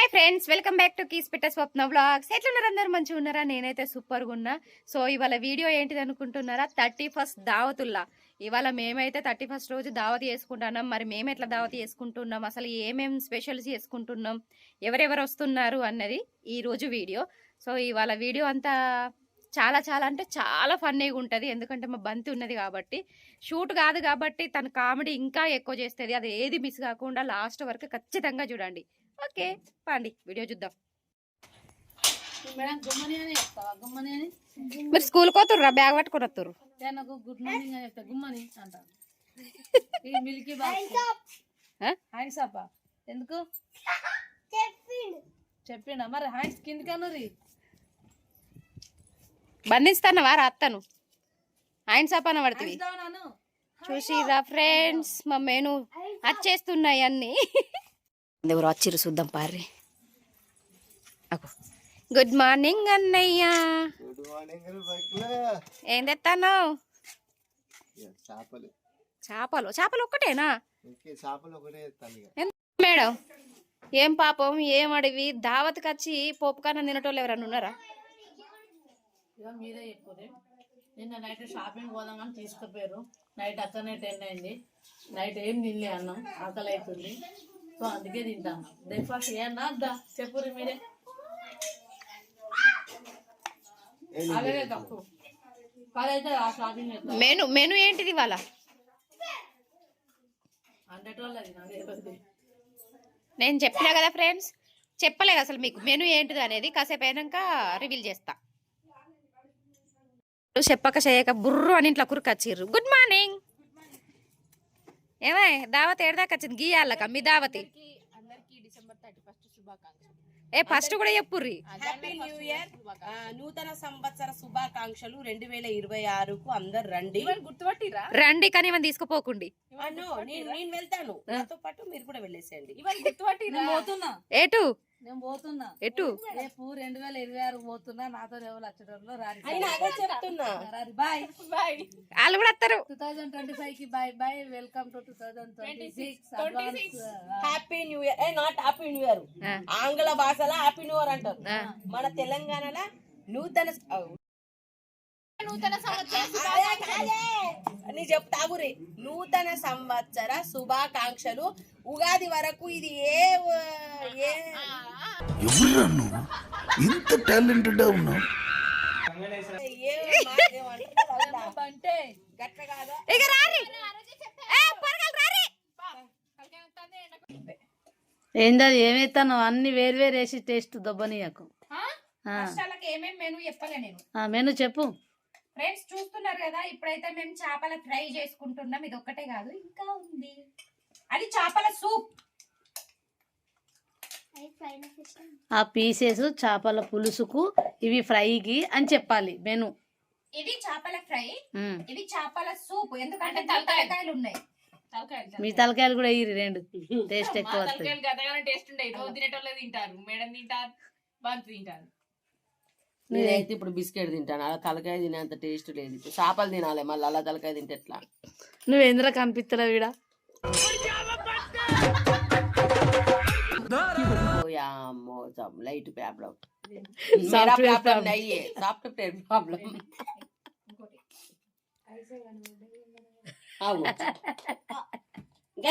Hi friends, welcome back to కీస్పిట్ట Swapna vlogs. ఎట్లున్నారు అందరు? మంచిగా ఉన్నారా? నేనైతే సూపర్గా ఉన్నా. సో ఇవాళ వీడియో ఏంటిది అనుకుంటున్నారా? 31st దావతుల్లా. ఇవాళ మేమైతే 31st రోజు దావత్ చేసుకుంటున్నాం. మరి మేము ఎట్లా దావత్ చేసుకుంటున్నాం, అసలు ఏమేం స్పెషల్స్ చేసుకుంటున్నాం, ఎవరెవరు వస్తున్నారు అన్నది ఈ రోజు వీడియో. సో ఇవాళ వీడియో అంతా చాలా చాలా అంటే చాలా ఫన్నీగా ఉంటుంది. ఎందుకంటే మా బంతి ఉన్నది కాబట్టి, షూట్ కాదు కాబట్టి తన కామెడీ ఇంకా ఎక్కువ చేస్తుంది. అది ఏది మిస్ కాకుండా లాస్ట్ వరకు ఖచ్చితంగా చూడండి. ఓకే పండి వీడియో చూద్దాం. మీరు స్కూల్ పోతుర్రా? బ్యాగ్ పట్టుకుని వస్తుర్రు. గుడ్ మార్నింగ్ అని చెప్తా. గుమ్మని అంటారు. మిల్కీ హ్యాండ్స్ ఎందుకు చెప్పిండా? మరి హ్యాండ్స్ కిందికను బంధిస్తానవా అత్తను? హ్యాండ్స్ అప్ అని పడుతుంది. చూసిరా ఫ్రెండ్స్, మా మెను వచ్చేస్తున్నాయి అన్ని. ఎవరు వచ్చిర్రు చూద్దాం పార్రి. గుడ్ మార్నింగ్ అన్నయ్య. ఏం తెస్తాను? చేపలు. చేపలు ఒక్కటేనా మేడం? ఏం పాపం, ఏం అడివి దావత్కి వచ్చి పోపుకన్నా తినటోళ్ళు ఎవరన్నా ఉన్నారా? మీరే చెప్పుకోండి. నిన్న నైట్ షాపింగ్ పోదామని తీసుకుపోయారు. నైట్ అక్కడనే 10 అయింది. నైట్ ఏం తినలే, అన్నం ఆకలి అవుతుంది. సో అందుకే తింటాను. బ్రేక్ఫాస్ట్ ఏమన్నా వద్దా చెప్పురు మీరే. అలాగే తప్పు పదైతే ఆ షాపింగ్ మెను మెను ఏంటిది ఇవాళ? నేను చెప్పినా కదా ఫ్రెండ్స్, చెప్పలేదు అసలు మీకు మెను ఏంటిది అనేది. కాసేపు అయినాక రివీల్ చేస్తా. చెప్పక చేయక బుర్రు అని ఇంట్లో కురుకొచ్చిర్రు. Good morning. ఏమై దావత్ ఏడదాకా వచ్చింది? గీయాలక మీ దావతి. ఏ ఫస్ట్ కూడా చెప్పుర్రి. హ్యాపీ న్యూ ఇయర్, నూతన సంవత్సర శుభాకాంక్షలు 2026కు అందరు రండి. గుర్తుపట్టిరా? రండి, కానీ ఇవన్నీ తీసుకుపోకండి. నేను వెళ్తాను, నాతో పాటు మీరు కూడా వెళ్ళేసేయండి. ఏటు నేను పోతున్నా. ఎటు? రేపు 2026 పోతున్నా. నాతో ఎవరు వచ్చేటప్పుడు చెప్తున్నా. Bye bye. వాళ్ళు కూడా వస్తారు. 2025 కి bye bye. Welcome to 2026. Happy new year. Not happy new year, ఆంగ్ల భాషలో హ్యాపీ న్యూ ఇయర్ అంటారు. మన తెలంగాణలో నూతన నీ చెప్తాగురి నూతన సంవత్సర శుభాకాంక్షలు. ఉగాది వరకు ఇది ఇంత టాలెంటెడ్ ఉన్నావు. ఏందా ఏమైతాను? అన్ని వేరు వేరు వేసి టేస్ట్ దొబ్బనియకు. మెను చెప్పు ఫ్రెండ్స్. చూస్తున్నారు కదా, ఇప్పుడైతే మేము చేపల ఫ్రై చేసుకుంటున్నాం. ఇది ఒక్కటే కాదు, ఇంకా ఉంది. అది చేపల సూప్. ఆ పీసెస్ చేపల పులుసుకు, ఇవి ఫ్రైకి అని చెప్పాలి మెను. ఇది చేపల ఫ్రై, ఇది చేపల సూప్. ఎందుకంటే తలకాయలు ఉన్నాయి. మీ తలకాయలు కూడా ఇయ్యి రెండు. టేస్ట్ ఎక్కువ వస్తుంది. నేనైతే ఇప్పుడు బిస్కెట్ తింటాను. అలా తలకాయ తినేంత టేస్ట్ లేదు. చేపలు తినాలి, మళ్ళీ అలా తలకాయ తింటే ఎట్లా? నువ్వు ఎందులో కనిపిస్తున్నావు వీడ? Light problem, software problem.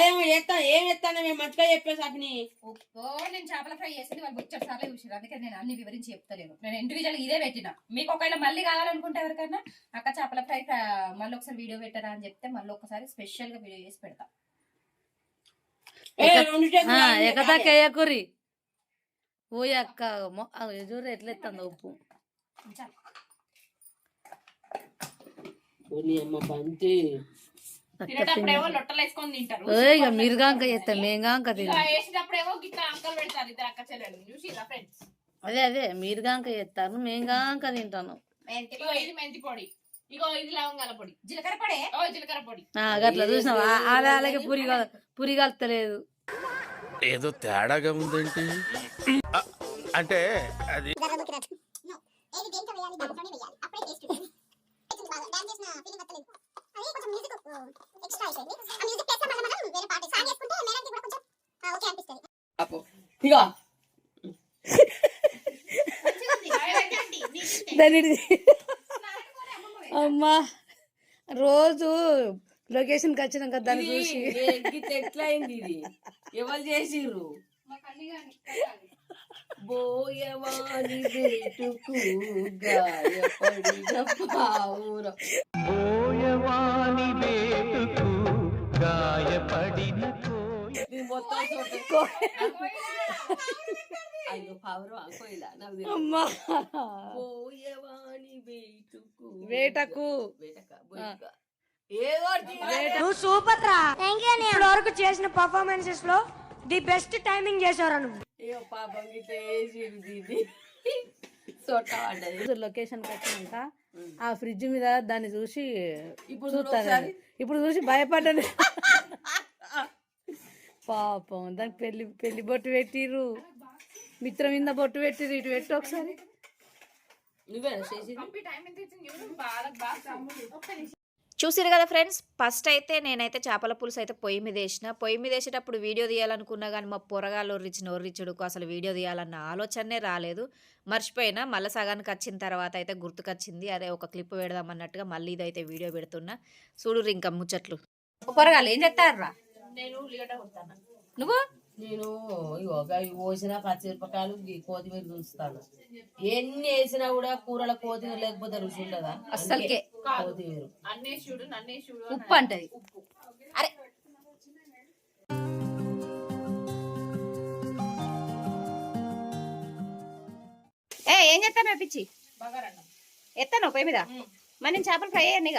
ఏం ఎత్తాను మేము మంచిగా చెప్పేసాకి. నేను చేపల ఫ్రై చేసింది వాళ్ళు వచ్చారు సార్లు చూసారు. అందుకే నేను అన్ని వివరించి చెప్తలేను. నేను ఇండివిజువల్ ఇదే పెట్టిన. మీకు ఒకవేళ మళ్ళీ కావాలనుకుంటే ఎవరికైనా అక్క చేపల ఫ్రై మళ్ళీ ఒకసారి వీడియో పెట్టరా అని చెప్తే మళ్ళీ ఒకసారి స్పెషల్ గా వీడియో చేసి పెడతా. ఎకదాకయ్యకురి ఓ అక్క చూడు ఎట్లా ఎత్తుందో ఉప్పు. బంతి మీరుగాంక చేస్తాం, మేంగాంక తింటాం. అదే అదే మీరుగాంక చేస్తాను, మేంగాంక తింటాను. అట్లా చూసినావా? అలాగే పురి కలుతలేదు. ఏదో తేడాగా ఉందేంటి అంటే అది ఇక దాని అమ్మా రోజు లొకేషన్కి వచ్చినాక దాన్ని చూసి ఎట్లా అయింది ఇది ఎవరు చేసిర్రు బోయవాని బేటుకు గాయపడిన పావురం అయ్యో పావురం కోయిలా నాకు తెలియదు. అమ్మా బోయవాని బేటుకు వేటకు నువ్వు సూపర్ రా ఇప్పటి వరకు చేసిన పర్ఫార్మెన్సెస్ లో ది బెస్ట్ టైమింగ్ చేశారు నువ్వు. అయ్యో పాపం ఇట్లా వేసిర్రు దీన్ని సొట్ట పడ్డది. లొకేషన్కి వచ్చినాక ఆ ఫ్రిడ్జ్ మీద దాన్ని చూసి ఇప్పుడు చూస్తాను. ఇప్పుడు చూసి భయపడ్డాను. పాపం దానికి పెళ్లి బొట్టు పెట్టిర్రు, మిత్రం మీద బొట్టు పెట్టిర్రు. ఇటు పెట్టి ఒకసారి. నువ్వేనా చేసింది? చూసిరు కదా ఫ్రెండ్స్, ఫస్ట్ అయితే నేనైతే చేపల పులుసు అయితే పొయ్యి మీద వేసిన. పొయ్యి మీద వేసేటప్పుడు వీడియో తీయాలనుకున్నా కానీ మా పొరగాలు ఒర్రిచ్చుడుకు అసలు వీడియో తీయాలన్న ఆలోచనే రాలేదు. మర్చిపోయినా. మళ్ళీ సగానికి వచ్చిన తర్వాత అయితే గుర్తుకొచ్చింది. అదే ఒక క్లిప్ పెడదాం అన్నట్టుగా మళ్ళీ ఇదైతే వీడియో పెడుతున్నా. చూడు ఇంకా ముచ్చట్లు. పొరగాలు ఏం చేస్తారా? నేను ఉల్లిగడ్డ కొడతాను. నువ్వు నేను కోసిన పచ్చిమిరపకాయలు కొత్తిమీర ఉంచుతాను. ఎన్ని వేసినా కూడా కూరల కొత్తిమీర లేకపోతే రుచి ఉంటుందా? అస్సలకే కొత్తిమీర ఉప్పు అంటది. అరే ఏం చేస్తాను పిచ్చి ఎత్తాను పొయ్యి మీద. మరి నేను చేపలు ఫ్రై అయ్యాను.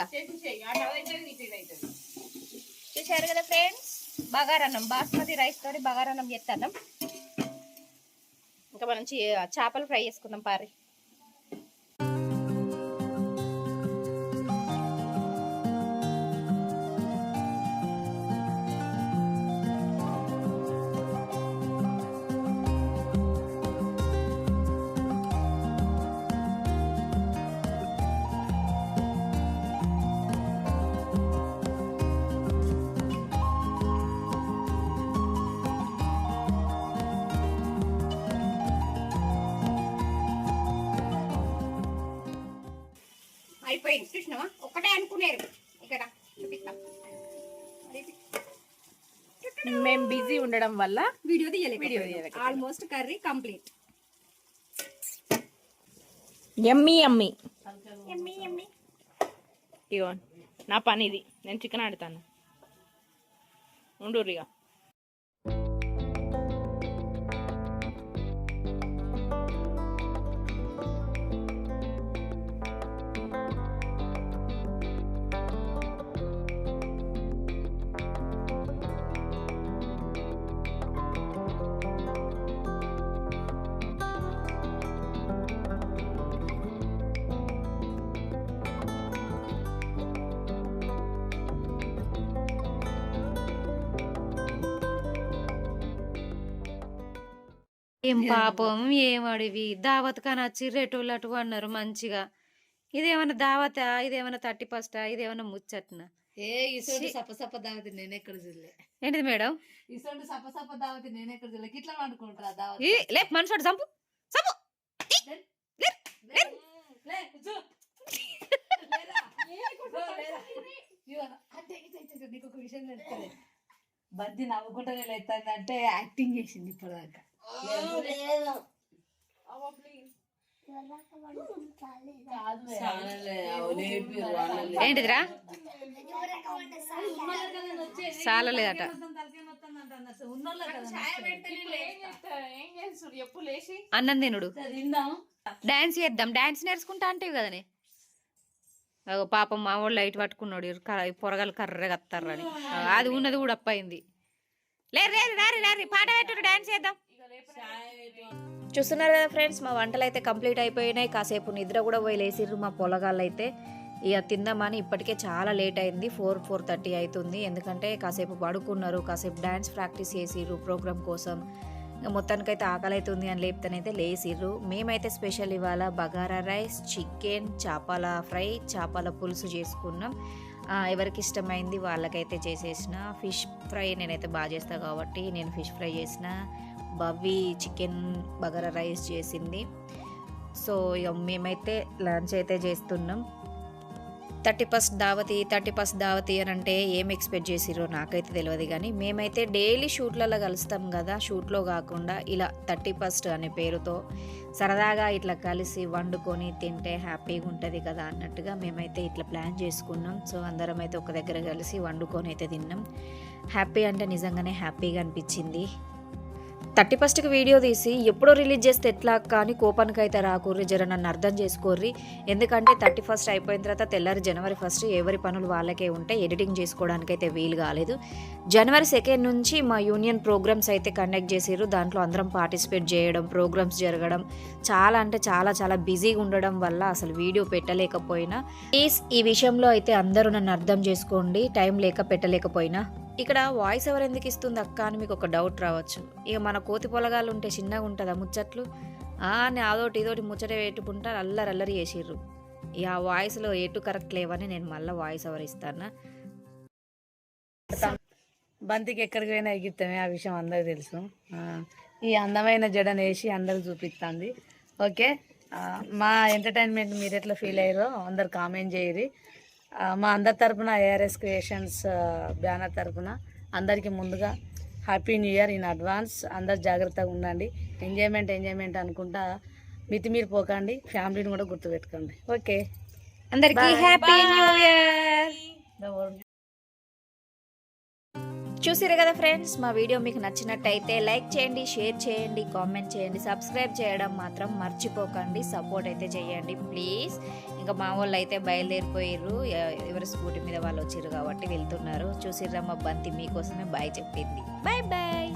చూసారు కదా ఫ్రెండ్స్, బగారన్నం బాస్మతి రైస్ తోటి బగారన్నం చేస్తాను. ఇంకా మనం చేపలు ఫ్రై చేసుకుందాం పారి. అయిపోయింది. చూసినావా? ఒక్కటే అనుకునేరు. ఇక్కడ చూపిస్తాం. మేము బిజీ ఉండడం వల్ల వీడియో తీయలేదు. Almost curry complete. ఎమ్మి ఎమ్మి. ఎమ్మి ఎమ్మి. ఇగో నా పని ఇది. నేను చికెన్ ఆడుతాను. ఉండూరిగా ఏం పాపం ఏం అడివి దావత్ కానీ వచ్చి రెటోళ్ళు అటు అన్నారు మంచిగా. ఇదేమన్నా దావత, ఇదేమన్నా 31st, ఇదేమన్నా ముచ్చట్న. ఇసోటి సప్ప దావతి నేను ఎక్కడ చూడలే. ఏంటిది మేడం? ఇసోటి సప్ప దావతి నేను ఎక్కడ చూడలే. ఇట్లా అనుకుంటారా దావతి? లేపు మనిషి చంపు చంపు. నీకు ఒక విషయం తెలుస్తుంది. బద్ది నవ్వుకుంటానే లేదంటే యాక్టింగ్ చేసింది ఇప్పటిదాకా. ఏంటిదిరా? చాలలేదట. అన్నం తినుడు. డాన్స్ చేద్దాం. డాన్స్ నేర్చుకుంటా అంటే కదనే. పాపం మా వాళ్ళు లైట్ పట్టుకున్నాడు. పొరగలు కర్రగా వస్తారని. అది ఉన్నది కూడా అప్పయింది. లేరు పాట పెట్టు, డాన్స్ చేద్దాం. చూస్తున్నారు కదా ఫ్రెండ్స్, మా వంటలు అయితే కంప్లీట్ అయిపోయినాయి. కాసేపు నిద్ర కూడా పోయి లేసిర్రు మా పొలగాళ్ళు అయితే. ఇక తిందామని ఇప్పటికే చాలా లేట్ అయింది. 4:30 అవుతుంది. ఎందుకంటే కాసేపు పడుకున్నారు, కాసేపు డ్యాన్స్ ప్రాక్టీస్ చేసిర్రు ప్రోగ్రామ్ కోసం. మొత్తానికైతే ఆకలి అవుతుంది అని లేపుతానైతే లేసిర్రు. మేమైతే స్పెషల్ ఇవాళ బగారా రైస్, చికెన్, చేపల ఫ్రై, చేపల పులుసు చేసుకున్నాం. ఎవరికి ఇష్టమైంది వాళ్ళకైతే చేసేసిన. ఫిష్ ఫ్రై నేనైతే బాగా చేస్తాను కాబట్టి నేను ఫిష్ ఫ్రై చేసిన. భవ్వి చికెన్ బగారా రైస్ చేసింది. సో ఇక మేమైతే లంచ్ అయితే చేస్తున్నాం. 31st దావతి అని అంటే ఏం ఎక్స్పెక్ట్ చేసిరో నాకైతే తెలియదు, కానీ మేమైతే డైలీ షూట్లలో కలుస్తాం కదా, షూట్లో కాకుండా ఇలా 31st అనే పేరుతో సరదాగా ఇట్లా కలిసి వండుకొని తింటే హ్యాపీగా ఉంటుంది కదా అన్నట్టుగా మేమైతే ఇట్లా ప్లాన్ చేసుకున్నాం. సో అందరం అయితే ఒక దగ్గర కలిసి వండుకొని అయితే తిన్నాం. హ్యాపీ అంటే నిజంగానే హ్యాపీగా అనిపించింది. 31st వీడియో తీసి ఎప్పుడో రిలీజ్ చేస్తే ఎట్లా కానీ కోపానికి అయితే రాకూర్రి, జర నన్ను అర్థం చేసుకోర్రి. ఎందుకంటే 31st అయిపోయిన తర్వాత తెల్లారి January 1st ఎవరి పనులు వాళ్ళకే ఉంటాయి, ఎడిటింగ్ చేసుకోవడానికైతే వీలు కాలేదు. January 2nd నుంచి మా యూనియన్ ప్రోగ్రామ్స్ అయితే కండక్ట్ చేసిర్రు. దాంట్లో అందరం పార్టిసిపేట్ చేయడం, ప్రోగ్రామ్స్ జరగడం, చాలా అంటే చాలా బిజీగా ఉండడం వల్ల అసలు వీడియో పెట్టలేకపోయినా. ప్లీజ్ ఈ విషయంలో అయితే అందరూ నన్ను అర్థం చేసుకోండి, టైం లేక పెట్టలేకపోయినా. ఇక్కడ వాయిస్ ఎవరు ఎందుకు ఇస్తుంది అక్క అని మీకు ఒక డౌట్ రావచ్చు. ఇక మన కోతి పొలగాళ్ళు ఉంటే చిన్నగా ఉంటుందా ముచ్చట్లు, అని అదోటి ఇదోటి ముచ్చట పెట్టుకుంటారు, అల్లరి చేసిర్రు. ఇక ఆ వాయిస్లో ఎటు కరెక్ట్ లేవని నేను మళ్ళీ వాయిస్ ఎవరు ఇస్తాను. బంతికి ఎక్కడికి పోయినా ఎగిస్తామే, ఆ విషయం అందరికి తెలుసు. ఈ అందమైన జడను వేసి అందరికి చూపిస్తుంది. ఓకే, మా ఎంటర్టైన్మెంట్ మీరు ఎట్లా ఫీల్ అయ్యారో అందరు కామెంట్ చేయరి. మా అందరి తరపున ARS క్రియేషన్స్ బ్యానర్ తరపున అందరికీ ముందుగా happy new year in advance. అందరు జాగ్రత్తగా ఉండండి, ఎంజాయ్మెంట్ అనుకుంటా మితిమీరి పోకండి, ఫ్యామిలీని కూడా గుర్తుపెట్టుకోండి. ఓకే, అందరికీ హ్యాపీ న్యూ ఇయర్. చూసిరు కదా ఫ్రెండ్స్, మా వీడియో మీకు నచ్చినట్టయితే లైక్ చేయండి, షేర్ చేయండి, కామెంట్ చేయండి, సబ్స్క్రైబ్ చేయడం మాత్రం మర్చిపోకండి. సపోర్ట్ అయితే చేయండి ప్లీజ్. ఇంకా మా వాళ్ళు అయితే బయలుదేరిపోయారు, ఎవరి స్కూటీ మీద వాళ్ళు వచ్చిర్రు కాబట్టి వెళ్తున్నారు. చూసిర్రా మా బంతి మీకోసమే బాయ్ చెప్పింది. Bye bye.